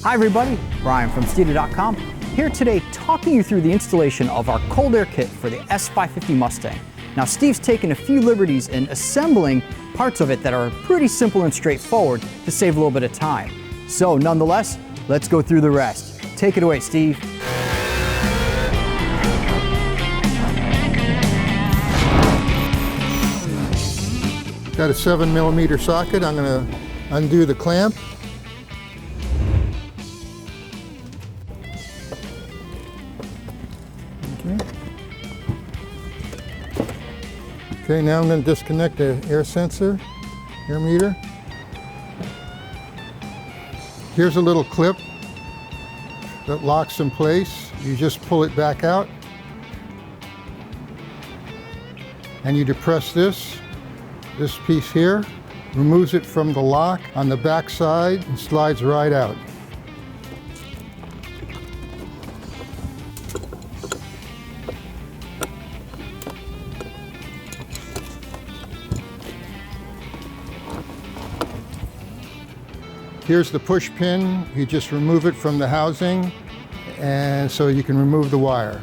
Hi everybody, Brian from Steeda.com, here today talking you through the installation of our cold air kit for the S550 Mustang. Now Steve's taken a few liberties in assembling parts of it that are pretty simple and straightforward to save a little bit of time. So nonetheless, let's go through the rest. Take it away, Steve. Got a 7mm socket. I'm going to undo the clamp. Okay, now I'm going to disconnect the air sensor, air meter. Here's a little clip that locks in place. You just pull it back out and you depress this piece here, removes it from the lock on the back side and slides right out. Here's the push pin. You just remove it from the housing, and so you can remove the wire.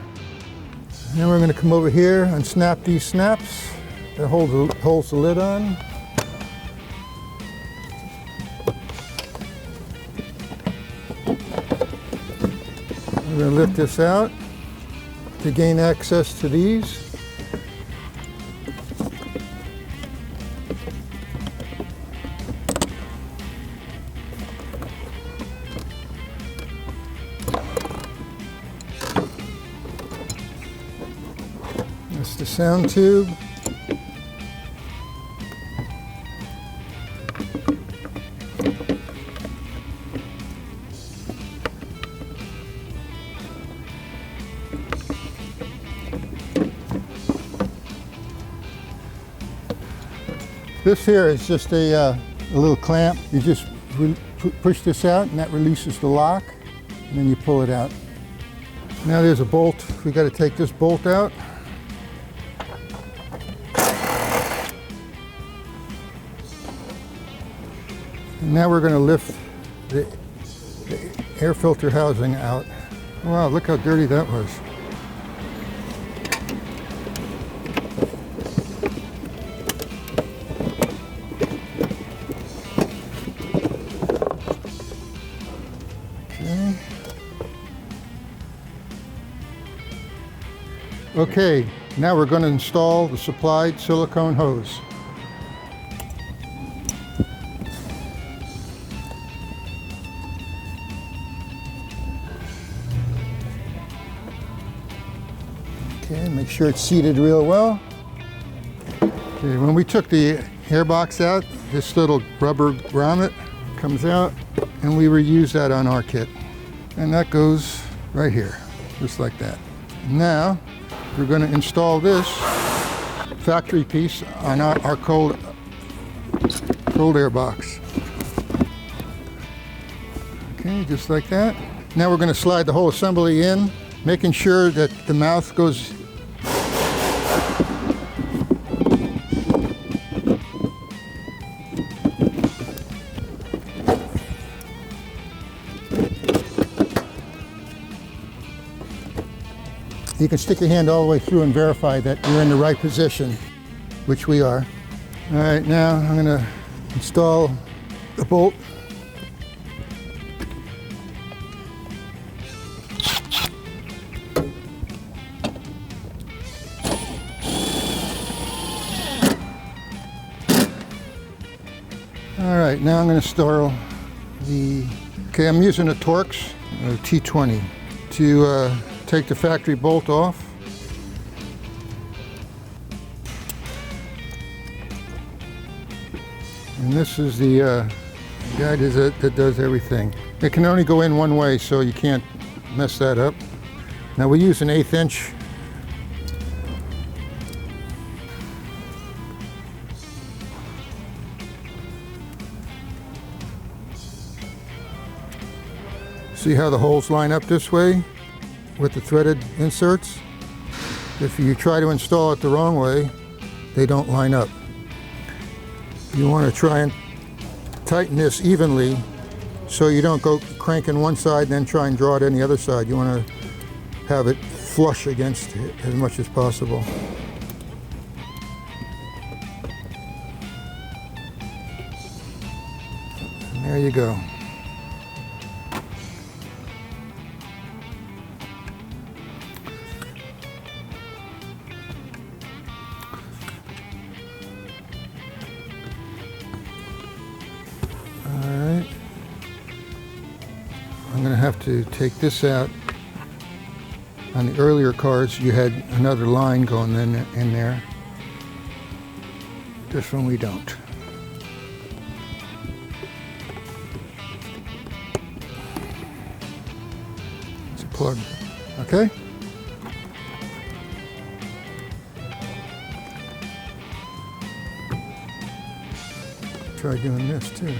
Then we're going to come over here and snap these snaps that holds the lid on. We're going to lift this out to gain access to these. That's the sound tube. This here is just a little clamp. You just push this out and that releases the lock, and then you pull it out. Now there's a bolt. We got to take this bolt out. And now we're going to lift the air filter housing out. Wow, look how dirty that was. Okay, now we're going to install the supplied silicone hose. Okay, make sure it's seated real well. Okay, when we took the air box out, this little rubber grommet comes out, and we reuse that on our kit. And that goes right here, just like that. Now, we're going to install this factory piece on our cold air box. Okay, just like that. Now we're going to slide the whole assembly in, making sure that the mouth goes You can stick your hand all the way through and verify that you're in the right position, which we are. All right, now I'm going to install the bolt. All right, now I'm going to install I'm using a Torx T20 to take the factory bolt off. And this is the guide that does everything. It can only go in one way, so you can't mess that up. Now we use an 1/8 inch. See how the holes line up this way with the threaded inserts? If you try to install it the wrong way, they don't line up. You want to try and tighten this evenly so you don't go cranking one side and then try and draw it on the other side. You want to have it flush against it as much as possible. And there you go. Alright, I'm going to have to take this out. On the earlier cars, you had another line going in there. This one we don't. It's a plug, okay? Try doing this too.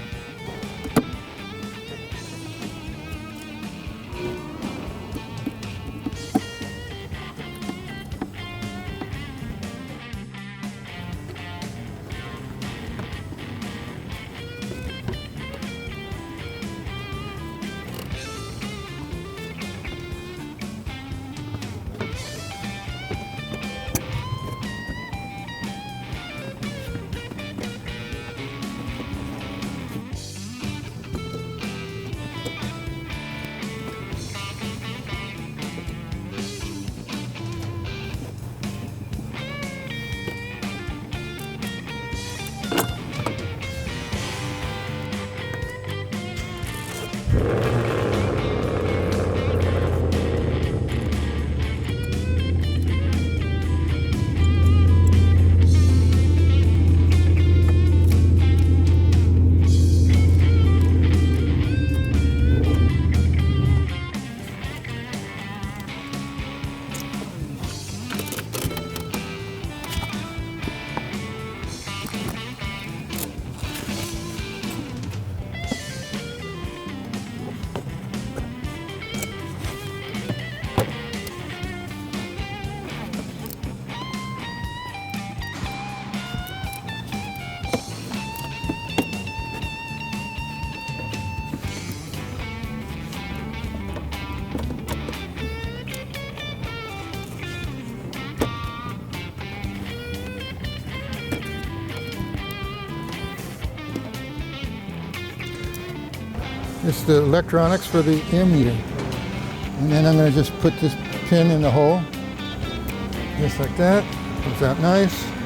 It's the electronics for the ammeter. And then I'm going to just put this pin in the hole, just like that. Comes out nice.